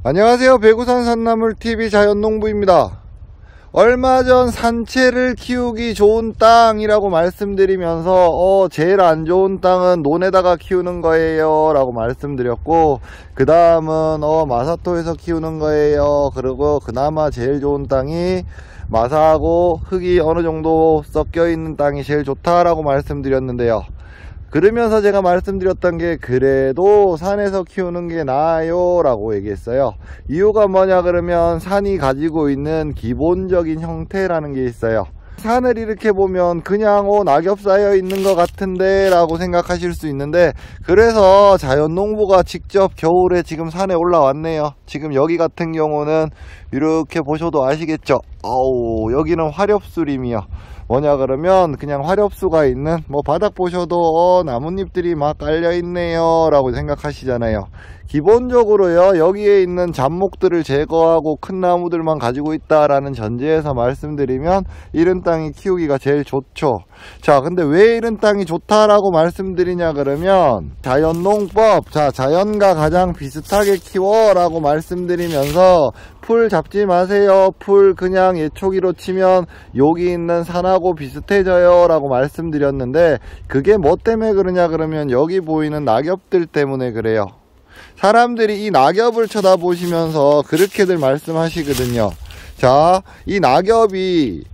안녕하세요. 배구산 산나물TV 자연농부입니다. 얼마 전 산채를 키우기 좋은 땅이라고 말씀드리면서 제일 안 좋은 땅은 논에다가 키우는 거예요 라고 말씀드렸고, 그 다음은 마사토에서 키우는 거예요. 그리고 그나마 제일 좋은 땅이 마사하고 흙이 어느 정도 섞여 있는 땅이 제일 좋다라고 말씀드렸는데요. 그러면서 제가 말씀드렸던 게 그래도 산에서 키우는 게 나아요 라고 얘기했어요. 이유가 뭐냐 그러면 산이 가지고 있는 기본적인 형태라는 게 있어요. 산을 이렇게 보면 그냥 낙엽 쌓여 있는 것 같은데 라고 생각하실 수 있는데, 그래서 자연농부가 직접 겨울에 지금 산에 올라왔네요. 지금 여기 같은 경우는 이렇게 보셔도 아시겠죠? 여기는 화렵수림이요. 뭐냐 그러면 그냥 화렵수가 있는, 바닥 보셔도 나뭇잎들이 막 깔려 있네요 라고 생각하시잖아요. 기본적으로요, 여기에 있는 잡목들을 제거하고 큰 나무들만 가지고 있다라는 전제에서 말씀드리면 이런 땅이 키우기가 제일 좋죠. 자, 근데 왜 이런 땅이 좋다라고 말씀드리냐 그러면 자연농법, 자연과 가장 비슷하게 키워 라고 말씀드리면서 풀 잡지 마세요. 풀 그냥 예초기로 치면 여기 있는 산하고 비슷해져요 라고 말씀드렸는데, 그게 뭐 때문에 그러냐 그러면 여기 보이는 낙엽들 때문에 그래요. 사람들이 이 낙엽을 쳐다보시면서 그렇게들 말씀하시거든요. 자, 이 낙엽이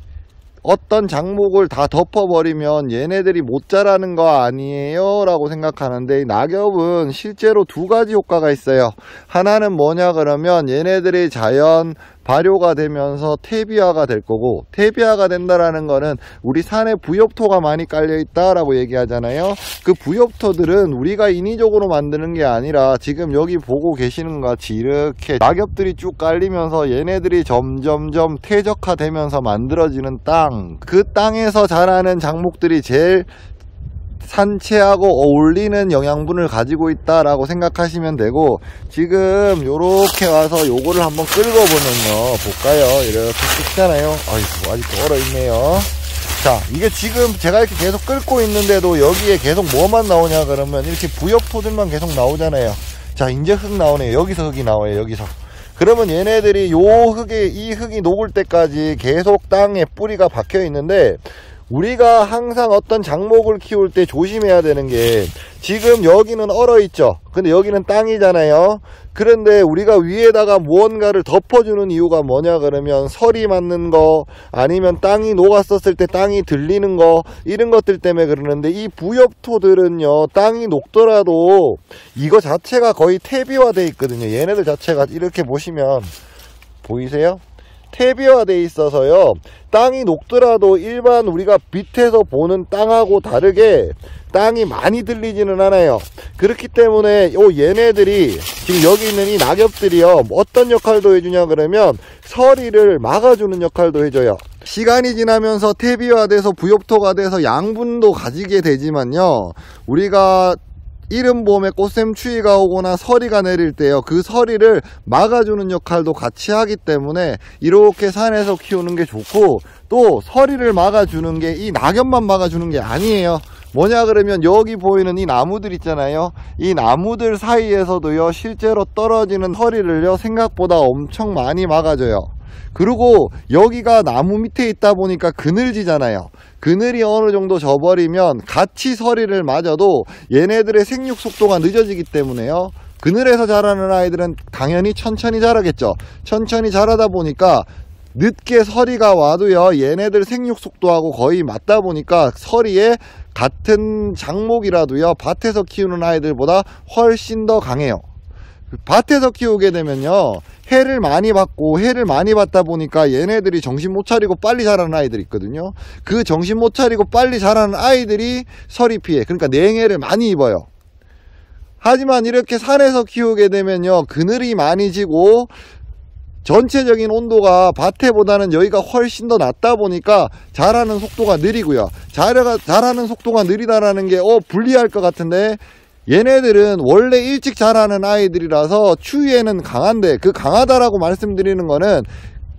어떤 작목을 다 덮어버리면 얘네들이 못 자라는 거 아니에요 라고 생각하는데, 이 낙엽은 실제로 두 가지 효과가 있어요. 하나는 뭐냐 그러면 얘네들이 자연 발효가 되면서 퇴비화가 될 거고, 퇴비화가 된다라는 거는 우리 산에 부엽토가 많이 깔려 있다라고 얘기하잖아요. 그 부엽토들은 우리가 인위적으로 만드는 게 아니라 지금 여기 보고 계시는 것 같이 이렇게 낙엽들이 쭉 깔리면서 얘네들이 점점점 퇴적화 되면서 만들어지는 땅, 그 땅에서 자라는 작목들이 제일 산채하고 어울리는 영양분을 가지고 있다라고 생각하시면 되고, 지금 요렇게 와서 요거를 한번 끌고 보면요, 볼까요? 이렇게 끓잖아요. 아이고, 아직도 얼어있네요. 자, 이게 지금 제가 이렇게 계속 끓고 있는데도 여기에 계속 뭐만 나오냐 그러면 이렇게 부엽토들만 계속 나오잖아요. 자, 이제 흙 나오네요. 여기서 흙이 나와요. 여기서. 그러면 얘네들이 이 흙이 녹을 때까지 계속 땅에 뿌리가 박혀 있는데, 우리가 항상 어떤 작목을 키울 때 조심해야 되는 게, 지금 여기는 얼어 있죠. 근데 여기는 땅이잖아요. 그런데 우리가 위에다가 무언가를 덮어주는 이유가 뭐냐 그러면 설이 맞는 거, 아니면 땅이 녹았었을 때 땅이 들리는 거, 이런 것들 때문에 그러는데, 이 부엽토들은요, 땅이 녹더라도 이거 자체가 거의 퇴비화 돼 있거든요. 얘네들 자체가 이렇게 보시면 보이세요? 퇴비화돼 있어서요, 땅이 녹더라도 일반 우리가 밑에서 보는 땅하고 다르게 땅이 많이 들리지는 않아요. 그렇기 때문에 얘네들이 지금 여기 있는 이 낙엽들이요, 어떤 역할도 해주냐 그러면 서리를 막아주는 역할도 해줘요. 시간이 지나면서 퇴비화돼서 부엽토가 돼서 양분도 가지게 되지만요, 우리가 이른 봄에 꽃샘추위가 오거나 서리가 내릴 때요, 그 서리를 막아주는 역할도 같이 하기 때문에 이렇게 산에서 키우는 게 좋고, 또 서리를 막아주는 게 이 낙엽만 막아주는 게 아니에요. 뭐냐 그러면 여기 보이는 이 나무들 있잖아요. 이 나무들 사이에서도요, 실제로 떨어지는 서리를요, 생각보다 엄청 많이 막아줘요. 그리고 여기가 나무 밑에 있다 보니까 그늘지잖아요. 그늘이 어느 정도 져버리면 같이 서리를 맞아도 얘네들의 생육 속도가 늦어지기 때문에요, 그늘에서 자라는 아이들은 당연히 천천히 자라겠죠. 천천히 자라다 보니까 늦게 서리가 와도요, 얘네들 생육 속도하고 거의 맞다 보니까 서리에 같은 작목이라도요, 밭에서 키우는 아이들보다 훨씬 더 강해요. 밭에서 키우게 되면요, 해를 많이 받다 보니까 얘네들이 정신 못 차리고 빨리 자라는 아이들이 있거든요. 그 정신 못 차리고 빨리 자라는 아이들이 서리 피해, 그러니까 냉해를 많이 입어요. 하지만 이렇게 산에서 키우게 되면요, 그늘이 많이 지고 전체적인 온도가 밭에보다는 여기가 훨씬 더 낮다 보니까 자라는 속도가 느리고요. 자라는 속도가 느리다라는 게 불리할 것 같은데, 얘네들은 원래 일찍 자라는 아이들이라서 추위에는 강한데, 그 강하다라고 말씀드리는 거는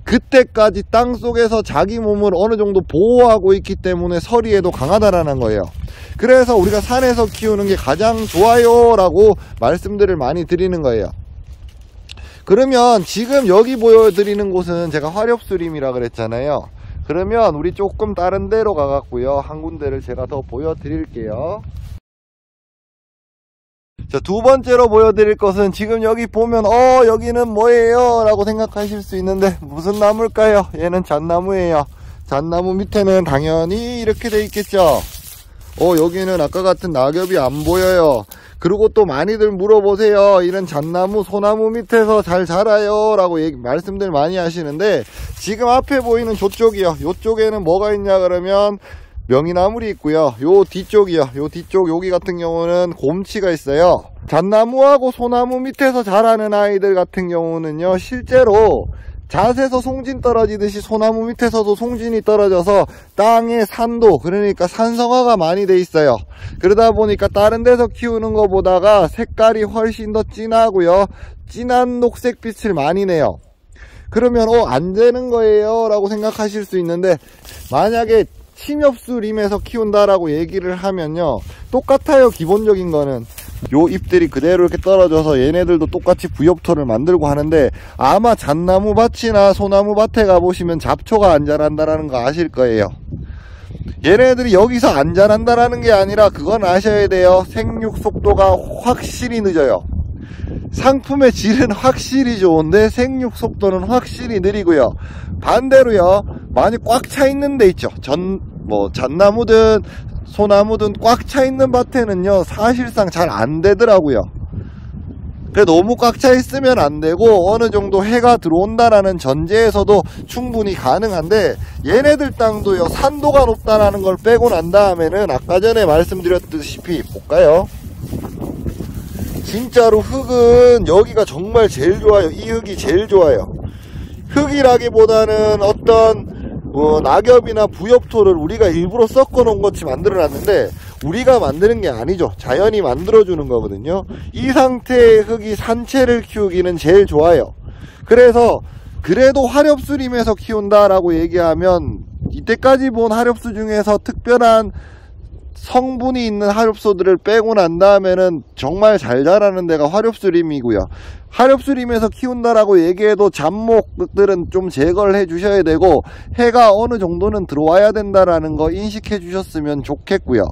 그때까지 땅속에서 자기 몸을 어느 정도 보호하고 있기 때문에 서리에도 강하다라는 거예요. 그래서 우리가 산에서 키우는 게 가장 좋아요 라고 말씀들을 많이 드리는 거예요. 그러면 지금 여기 보여드리는 곳은 제가 화렵수림이라 그랬잖아요. 그러면 우리 조금 다른 데로 가갖고요, 한 군데를 제가 더 보여드릴게요. 자, 두 번째로 보여드릴 것은 지금 여기 보면 여기는 뭐예요? 라고 생각하실 수 있는데 무슨 나무일까요? 얘는 잣나무예요. 잣나무 밑에는 당연히 이렇게 돼 있겠죠. 여기는 아까 같은 낙엽이 안 보여요. 그리고 또 많이들 물어보세요. 이런 잣나무, 소나무 밑에서 잘 자라요 라고 말씀들 많이 하시는데, 지금 앞에 보이는 저쪽이요, 요쪽에는 뭐가 있냐 그러면 명이나물이 있고요. 요 뒤쪽이요, 요 뒤쪽 여기 같은 경우는 곰치가 있어요. 잣나무하고 소나무 밑에서 자라는 아이들 같은 경우는요, 실제로 잣에서 송진 떨어지듯이 소나무 밑에서도 송진이 떨어져서 땅의 산도, 그러니까 산성화가 많이 돼 있어요. 그러다 보니까 다른 데서 키우는 것보다가 색깔이 훨씬 더 진하고요, 진한 녹색빛을 많이 내요. 그러면 안 되는 거예요 라고 생각하실 수 있는데, 만약에 침엽수림에서 키운다라고 얘기를 하면요, 똑같아요. 기본적인 거는 요 잎들이 그대로 이렇게 떨어져서 얘네들도 똑같이 부엽토를 만들고 하는데, 아마 잣나무 밭이나 소나무 밭에 가보시면 잡초가 안 자란다라는 거 아실 거예요. 얘네들이 여기서 안 자란다라는 게 아니라 그건 아셔야 돼요. 생육 속도가 확실히 늦어요. 상품의 질은 확실히 좋은데 생육 속도는 확실히 느리고요. 반대로요, 많이 꽉 차 있는 데 있죠. 잣나무든 소나무든 꽉 차 있는 밭에는요, 사실상 잘 안 되더라고요. 너무 꽉 차 있으면 안 되고, 어느 정도 해가 들어온다라는 전제에서도 충분히 가능한데, 얘네들 땅도요, 산도가 높다라는 걸 빼고 난 다음에는 아까 전에 말씀드렸다시피 볼까요? 진짜로 흙은 여기가 정말 제일 좋아요. 이 흙이 제일 좋아요. 흙이라기보다는 어떤 낙엽이나 부엽토를 우리가 일부러 섞어 놓은 것이 만들어 놨는데, 우리가 만드는 게 아니죠. 자연이 만들어 주는 거거든요. 이 상태의 흙이 산채를 키우기는 제일 좋아요. 그래서 그래도 화렵수림에서 키운다라고 얘기하면, 이때까지 본 화렵수 중에서 특별한 성분이 있는 화렵수들을 빼고 난 다음에는 정말 잘 자라는 데가 화렵수림이고요. 화렵수림에서 키운다라고 얘기해도 잡목들은 좀 제거를 해 주셔야 되고, 해가 어느 정도는 들어와야 된다라는 거 인식해 주셨으면 좋겠고요.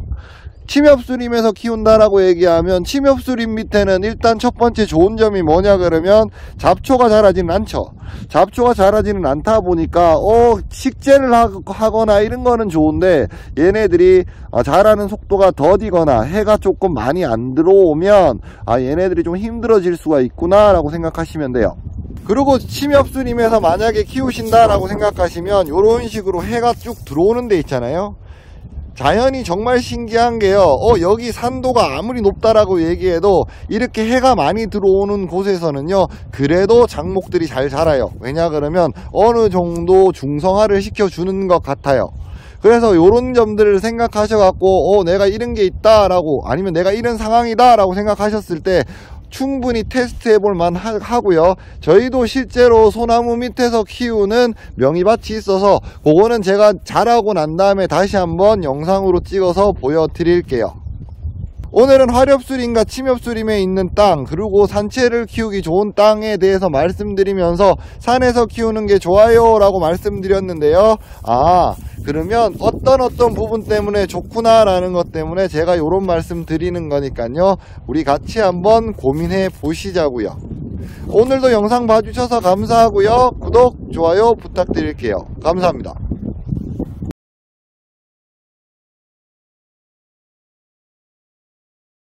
침엽수림에서 키운다라고 얘기하면, 침엽수림 밑에는 일단 첫 번째 좋은 점이 뭐냐 그러면 잡초가 자라지는 않죠. 잡초가 자라지는 않다 보니까 식재를 하거나 이런 거는 좋은데, 얘네들이 자라는 속도가 더디거나 해가 조금 많이 안 들어오면 얘네들이 좀 힘들어질 수가 있구나 라고 생각하시면 돼요. 그리고 침엽수림에서 만약에 키우신다 라고 생각하시면, 이런 식으로 해가 쭉 들어오는 데 있잖아요. 자연이 정말 신기한 게요, 여기 산도가 아무리 높다라고 얘기해도 이렇게 해가 많이 들어오는 곳에서는요, 그래도 작목들이 잘 자라요. 왜냐 그러면 어느 정도 중성화를 시켜주는 것 같아요. 그래서 요런 점들을 생각하셔갖고 내가 이런 게 있다라고, 아니면 내가 이런 상황이다 라고 생각하셨을 때 충분히 테스트 해볼 만 하고요. 저희도 실제로 소나무 밑에서 키우는 명이밭이 있어서 그거는 제가 자라고 난 다음에 다시 한번 영상으로 찍어서 보여드릴게요. 오늘은 화렵수림과 침엽수림에 있는 땅, 그리고 산채를 키우기 좋은 땅에 대해서 말씀드리면서 산에서 키우는 게 좋아요 라고 말씀드렸는데요. 그러면 어떤 부분 때문에 좋구나 라는 것 때문에 제가 요런 말씀 드리는 거니까요, 우리 같이 한번 고민해 보시자고요. 오늘도 영상 봐주셔서 감사하고요. 구독, 좋아요 부탁드릴게요. 감사합니다.